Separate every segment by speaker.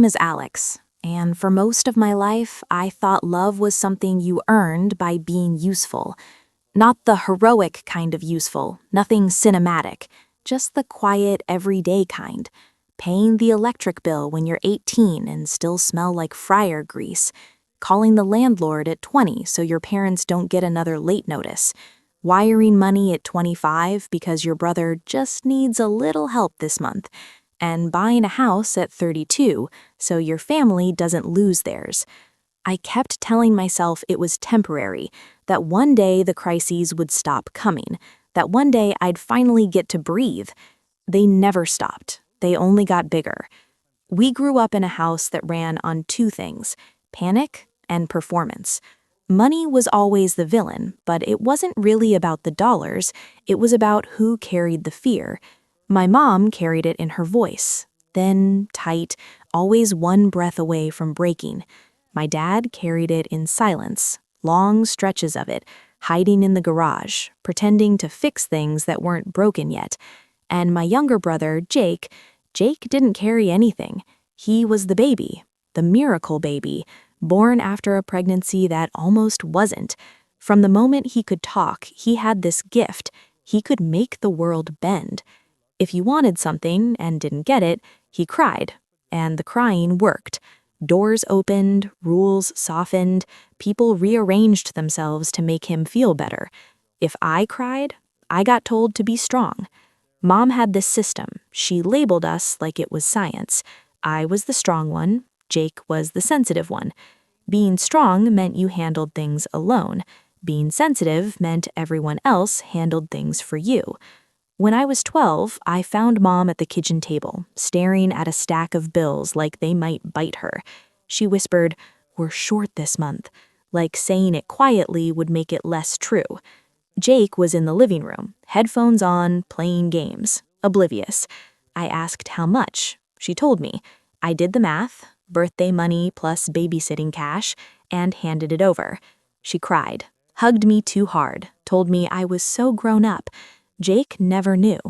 Speaker 1: Name is Alex, and for most of my life, I thought love was something you earned by being useful. Not the heroic kind of useful, nothing cinematic, just the quiet, everyday kind. Paying the electric bill when you're 18 and still smell like fryer grease. Calling the landlord at 20 so your parents don't get another late notice. Wiring money at 25 because your brother just needs a little help this month. And buying a house at 32 so your family doesn't lose theirs. I kept telling myself it was temporary, that one day the crises would stop coming, that one day I'd finally get to breathe. They never stopped. They only got bigger. We grew up in a house that ran on two things, panic and performance. Money was always the villain, but it wasn't really about the dollars, it was about who carried the fear. My mom carried it in her voice, thin, tight, always one breath away from breaking. My dad carried it in silence, long stretches of it, hiding in the garage, pretending to fix things that weren't broken yet. And my younger brother, Jake didn't carry anything. He was the baby, the miracle baby, born after a pregnancy that almost wasn't. From the moment he could talk, he had this gift. He could make the world bend. If you wanted something and didn't get it, he cried, and the crying worked. Doors opened, rules softened, people rearranged themselves to make him feel better. If I cried, I got told to be strong. Mom had this system. She labeled us like it was science. I was the strong one, Jake was the sensitive one. Being strong meant you handled things alone. Being sensitive meant everyone else handled things for you. When I was 12, I found Mom at the kitchen table, staring at a stack of bills like they might bite her. She whispered, "We're short this month," like saying it quietly would make it less true. Jake was in the living room, headphones on, playing games, oblivious. I asked how much. She told me. I did the math, birthday money plus babysitting cash, and handed it over. She cried, hugged me too hard, told me I was so grown up. Jake never knew.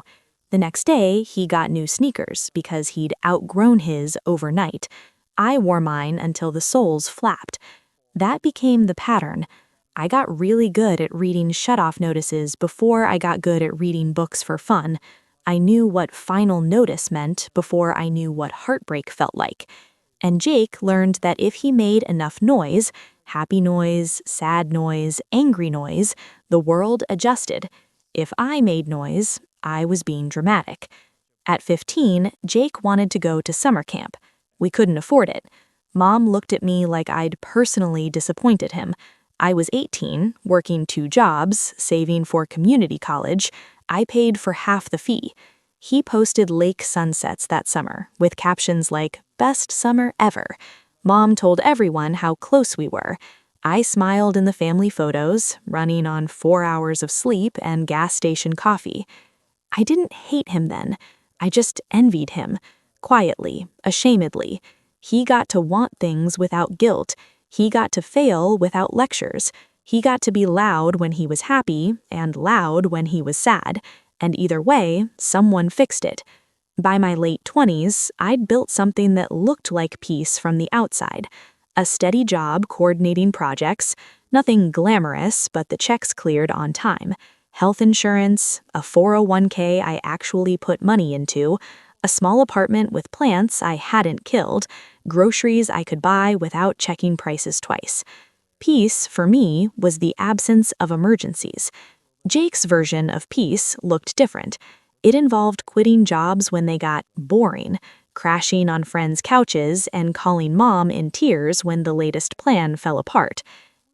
Speaker 1: The next day, he got new sneakers because he'd outgrown his overnight. I wore mine until the soles flapped. That became the pattern. I got really good at reading shutoff notices before I got good at reading books for fun. I knew what final notice meant before I knew what heartbreak felt like. And Jake learned that if he made enough noise, happy noise, sad noise, angry noise, the world adjusted. If I made noise, I was being dramatic. At 15, Jake wanted to go to summer camp. We couldn't afford it. Mom looked at me like I'd personally disappointed him. I was 18, working 2 jobs, saving for community college. I paid for half the fee. He posted lake sunsets that summer, with captions like, "Best summer ever." Mom told everyone how close we were. I smiled in the family photos, running on 4 hours of sleep and gas station coffee. I didn't hate him then. I just envied him. Quietly, ashamedly. He got to want things without guilt. He got to fail without lectures. He got to be loud when he was happy and loud when he was sad. And either way, someone fixed it. By my late 20s, I'd built something that looked like peace from the outside. A steady job coordinating projects, nothing glamorous, but the checks cleared on time. Health insurance, a 401k I actually put money into, a small apartment with plants I hadn't killed, groceries I could buy without checking prices twice. Peace, for me, was the absence of emergencies. Jake's version of peace looked different. It involved quitting jobs when they got boring, crashing on friends' couches, and calling Mom in tears when the latest plan fell apart.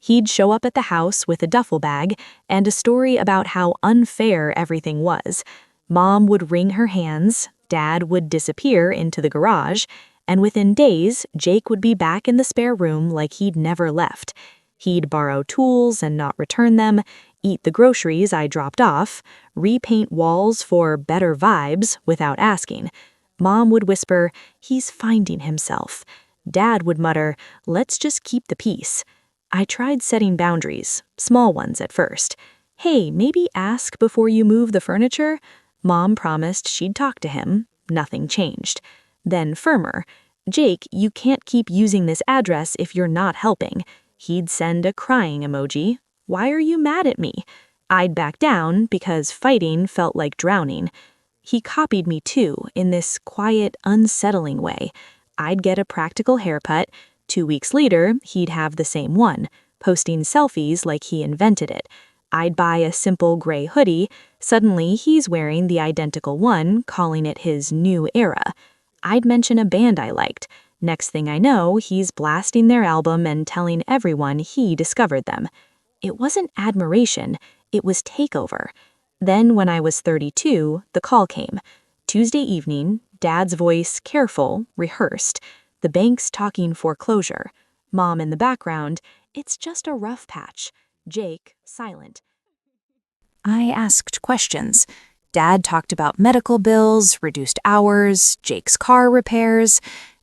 Speaker 1: He'd show up at the house with a duffel bag and a story about how unfair everything was. Mom would wring her hands, Dad would disappear into the garage, and within days, Jake would be back in the spare room like he'd never left. He'd borrow tools and not return them, eat the groceries I dropped off, repaint walls for better vibes without asking. Mom would whisper, "He's finding himself." Dad would mutter, "Let's just keep the peace." I tried setting boundaries, small ones at first. "Hey, maybe ask before you move the furniture?" Mom promised she'd talk to him. Nothing changed. Then firmer, "Jake, you can't keep using this address if you're not helping." He'd send a crying emoji. "Why are you mad at me?" I'd back down because fighting felt like drowning. He copied me too, in this quiet, unsettling way. I'd get a practical haircut. 2 weeks later, he'd have the same one, posting selfies like he invented it. I'd buy a simple gray hoodie. Suddenly, he's wearing the identical one, calling it his new era. I'd mention a band I liked. Next thing I know, he's blasting their album and telling everyone he discovered them. It wasn't admiration, it was takeover. Then, when I was 32, the call came. Tuesday evening, Dad's voice careful, rehearsed. The bank's talking foreclosure. Mom in the background, "It's just a rough patch." Jake, silent. I asked questions. Dad talked about medical bills, reduced hours, Jake's car repairs.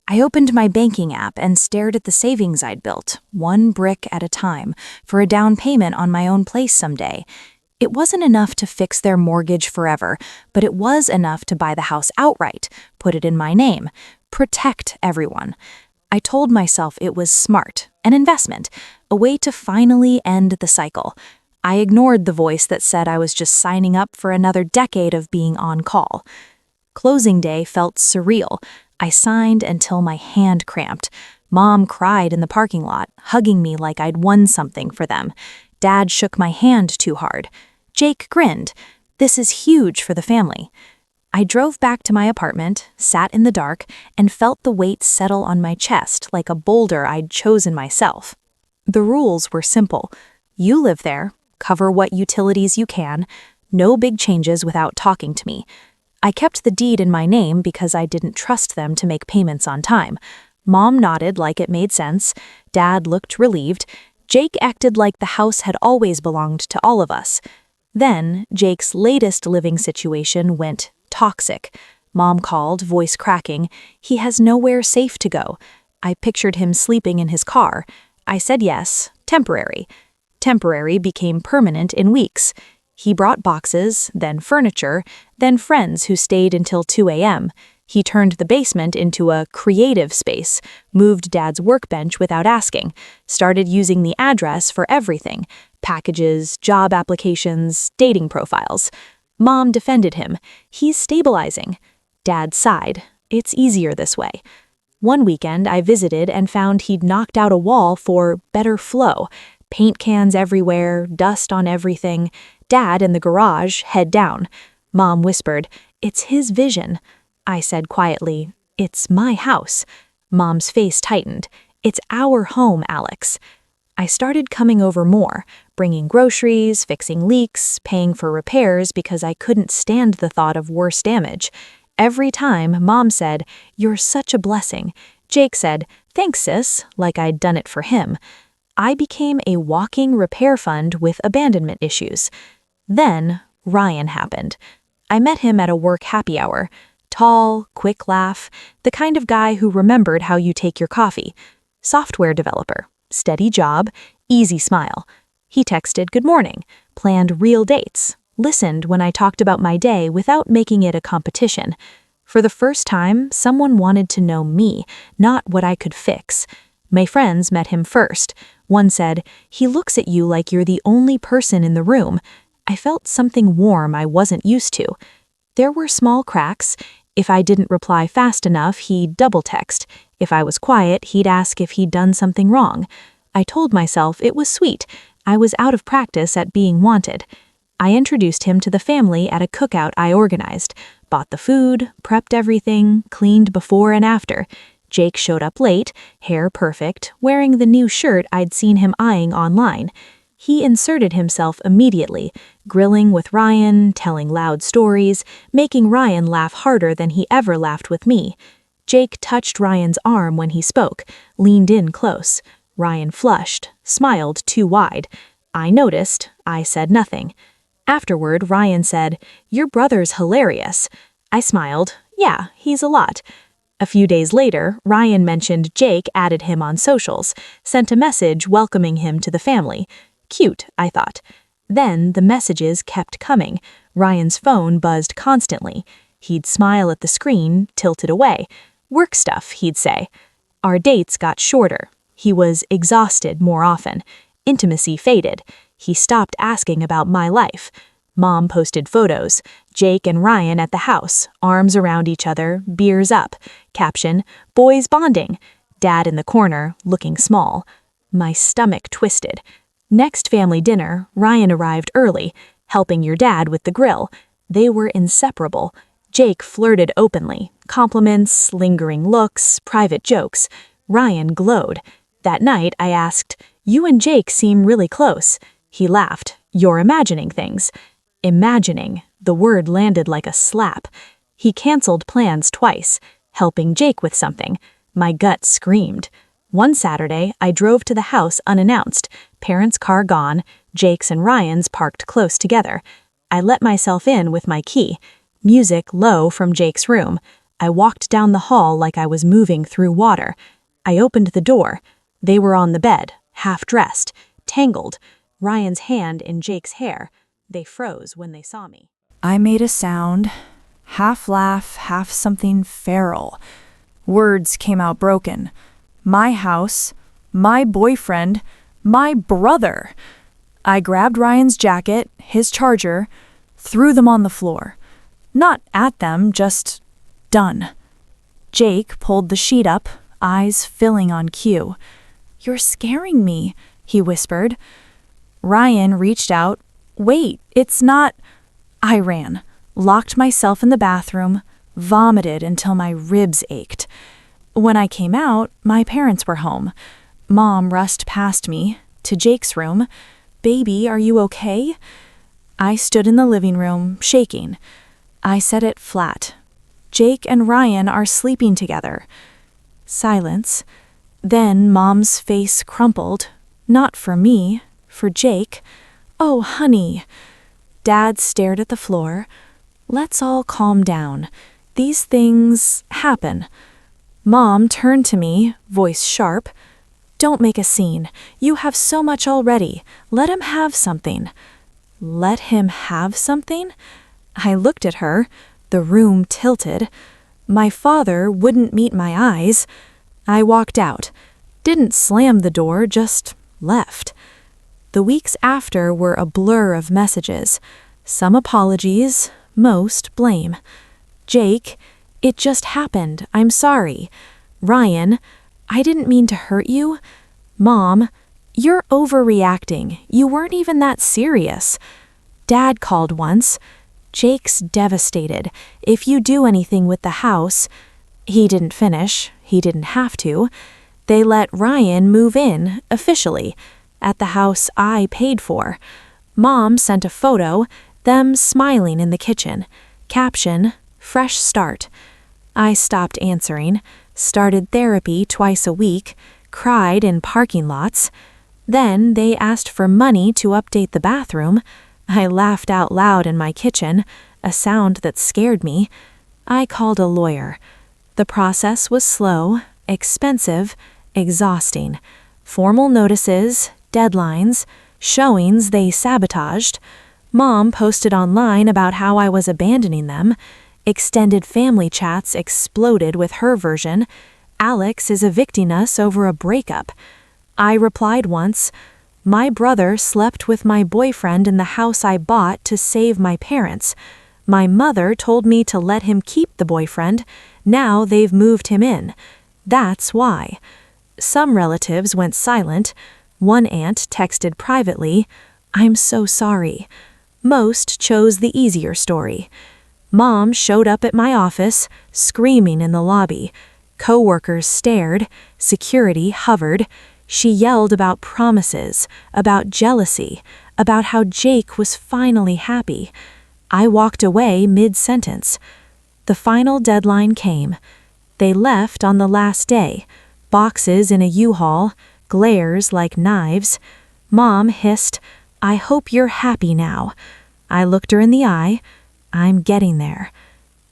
Speaker 1: I opened my banking app and stared at the savings I'd built, one brick at a time, for a down payment on my own place someday. It wasn't enough to fix their mortgage forever, but it was enough to buy the house outright, put it in my name, protect everyone. I told myself it was smart, an investment, a way to finally end the cycle. I ignored the voice that said I was just signing up for another decade of being on call. Closing day felt surreal. I signed until my hand cramped. Mom cried in the parking lot, hugging me like I'd won something for them. Dad shook my hand too hard. Jake grinned. This is huge for the family. I drove back to my apartment, sat in the dark, and felt the weight settle on my chest like a boulder I'd chosen myself. The rules were simple. You live there, cover what utilities you can, no big changes without talking to me. I kept the deed in my name because I didn't trust them to make payments on time. Mom nodded like it made sense. Dad looked relieved. Jake acted like the house had always belonged to all of us. Then, Jake's latest living situation went toxic. Mom called, voice cracking. He has nowhere safe to go. I pictured him sleeping in his car. I said yes, temporary. Temporary became permanent in weeks. He brought boxes, then furniture, then friends who stayed until 2 a.m. He turned the basement into a creative space, moved Dad's workbench without asking, started using the address for everything: packages, job applications, dating profiles. Mom defended him. He's stabilizing. Dad sighed. It's easier this way. One weekend, I visited and found he'd knocked out a wall for better flow. Paint cans everywhere, dust on everything. Dad in the garage, head down. Mom whispered, "It's his vision." I said quietly, "It's my house." Mom's face tightened. "It's our home, Alex." I started coming over more, bringing groceries, fixing leaks, paying for repairs because I couldn't stand the thought of worse damage. Every time, Mom said, "You're such a blessing." Jake said, "Thanks, sis," like I'd done it for him. I became a walking repair fund with abandonment issues. Then, Ryan happened. I met him at a work happy hour. Tall, quick laugh, the kind of guy who remembered how you take your coffee. Software developer, steady job, easy smile. He texted good morning, planned real dates, listened when I talked about my day without making it a competition. For the first time, someone wanted to know me, not what I could fix. My friends met him first. One said, "He looks at you like you're the only person in the room." I felt something warm I wasn't used to. There were small cracks. If I didn't reply fast enough, he'd double text. If I was quiet, he'd ask if he'd done something wrong. I told myself it was sweet. I was out of practice at being wanted. I introduced him to the family at a cookout I organized, bought the food, prepped everything, cleaned before and after. Jake showed up late, hair perfect, wearing the new shirt I'd seen him eyeing online. He inserted himself immediately, grilling with Ryan, telling loud stories, making Ryan laugh harder than he ever laughed with me. Jake touched Ryan's arm when he spoke, leaned in close. Ryan flushed, smiled too wide. I noticed. I said nothing. Afterward, Ryan said, "Your brother's hilarious." I smiled. "Yeah, he's a lot." A few days later, Ryan mentioned Jake added him on socials, sent a message welcoming him to the family. Cute, I thought. Then the messages kept coming. Ryan's phone buzzed constantly. He'd smile at the screen, tilt it away. Work stuff, he'd say. Our dates got shorter. He was exhausted more often. Intimacy faded. He stopped asking about my life. Mom posted photos. Jake and Ryan at the house, arms around each other, beers up. Caption, boys bonding. Dad in the corner, looking small. My stomach twisted. Next family dinner, Ryan arrived early, helping your dad with the grill. They were inseparable. Jake flirted openly. Compliments, lingering looks, private jokes. Ryan glowed. That night, I asked, "You and Jake seem really close." He laughed. "You're imagining things." Imagining. The word landed like a slap. He canceled plans twice, helping Jake with something. My gut screamed. One Saturday, I drove to the house unannounced. Parents' car gone, Jake's and Ryan's parked close together. I let myself in with my key. Music low from Jake's room. I walked down the hall like I was moving through water. I opened the door. They were on the bed, half-dressed, tangled. Ryan's hand in Jake's hair. They froze when they saw me.
Speaker 2: I made a sound, half laugh, half something feral. Words came out broken. My house, my boyfriend, my brother. I grabbed Ryan's jacket, his charger, threw them on the floor. Not at them, just done. Jake pulled the sheet up, eyes filling on cue. "You're scaring me," he whispered. Ryan reached out. "Wait, it's not..." I ran, locked myself in the bathroom, vomited until my ribs ached. When I came out, my parents were home. Mom rushed past me, to Jake's room. "Baby, are you okay?" I stood in the living room, shaking. I said it flat. "Jake and Ryan are sleeping together." Silence. Then Mom's face crumpled. Not for me, for Jake. "Oh, honey." Dad stared at the floor. "Let's all calm down. These things happen." Mom turned to me, voice sharp. "Don't make a scene. You have so much already. Let him have something." Let him have something? I looked at her. The room tilted. My father wouldn't meet my eyes. I walked out. Didn't slam the door, just left. The weeks after were a blur of messages. Some apologies, most blame. Jake, "It just happened. I'm sorry." Ryan, "I didn't mean to hurt you." Mom, "You're overreacting. You weren't even that serious." Dad called once. "Jake's devastated. If you do anything with the house..." He didn't finish. He didn't have to. They let Ryan move in, officially, at the house I paid for. Mom sent a photo, them smiling in the kitchen. Caption, "Fresh start." I stopped answering, started therapy twice a week, cried in parking lots. Then they asked for money to update the bathroom. I laughed out loud in my kitchen, a sound that scared me. I called a lawyer. The process was slow, expensive, exhausting. Formal notices, deadlines, showings they sabotaged. Mom posted online about how I was abandoning them. Extended family chats exploded with her version. Alex is evicting us over a breakup. I replied once, "My brother slept with my boyfriend in the house I bought to save my parents. My mother told me to let him keep the boyfriend. Now they've moved him in. That's why." Some relatives went silent. One aunt texted privately, "I'm so sorry." Most chose the easier story. Mom showed up at my office, screaming in the lobby. Coworkers stared. Security hovered. She yelled about promises, about jealousy, about how Jake was finally happy. I walked away mid-sentence. The final deadline came. They left on the last day. Boxes in a U-Haul, glares like knives. Mom hissed, "I hope you're happy now." I looked her in the eye. "I'm getting there."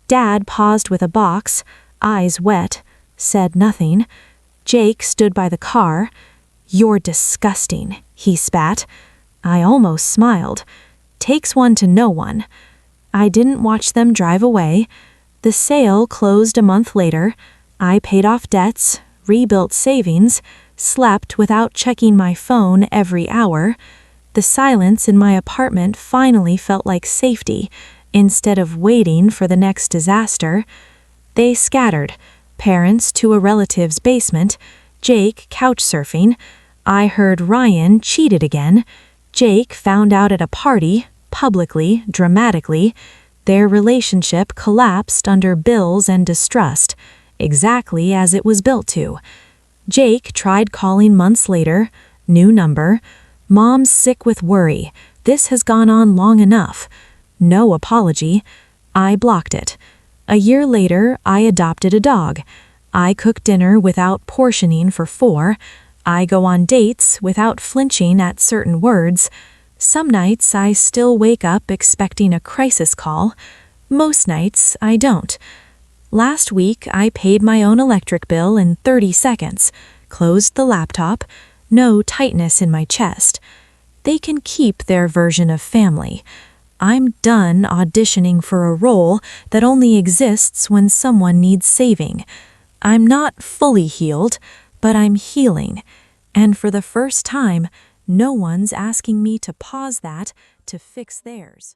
Speaker 2: Dad paused with a box, eyes wet, said nothing. Jake stood by the car. "You're disgusting," he spat. I almost smiled. Takes one to know one. I didn't watch them drive away. The sale closed a month later.
Speaker 1: I paid off debts, rebuilt savings, slept without checking my phone every hour. The silence in my apartment finally felt like safety, instead of waiting for the next disaster. They scattered, parents to a relative's basement, Jake couch surfing. I heard Ryan cheated again. Jake found out at a party, publicly, dramatically. Their relationship collapsed under bills and distrust, exactly as it was built to. Jake tried calling months later, new number. Mom's sick with worry. This has gone on long enough. No apology. I blocked it. A year later, I adopted a dog. I cook dinner without portioning for 4. I go on dates without flinching at certain words. Some nights I still wake up expecting a crisis call. Most nights I don't. Last week I paid my own electric bill in 30 seconds, closed the laptop, no tightness in my chest. They can keep their version of family. I'm done auditioning for a role that only exists when someone needs saving. I'm not fully healed, but I'm healing. And for the first time, no one's asking me to pause that to fix theirs.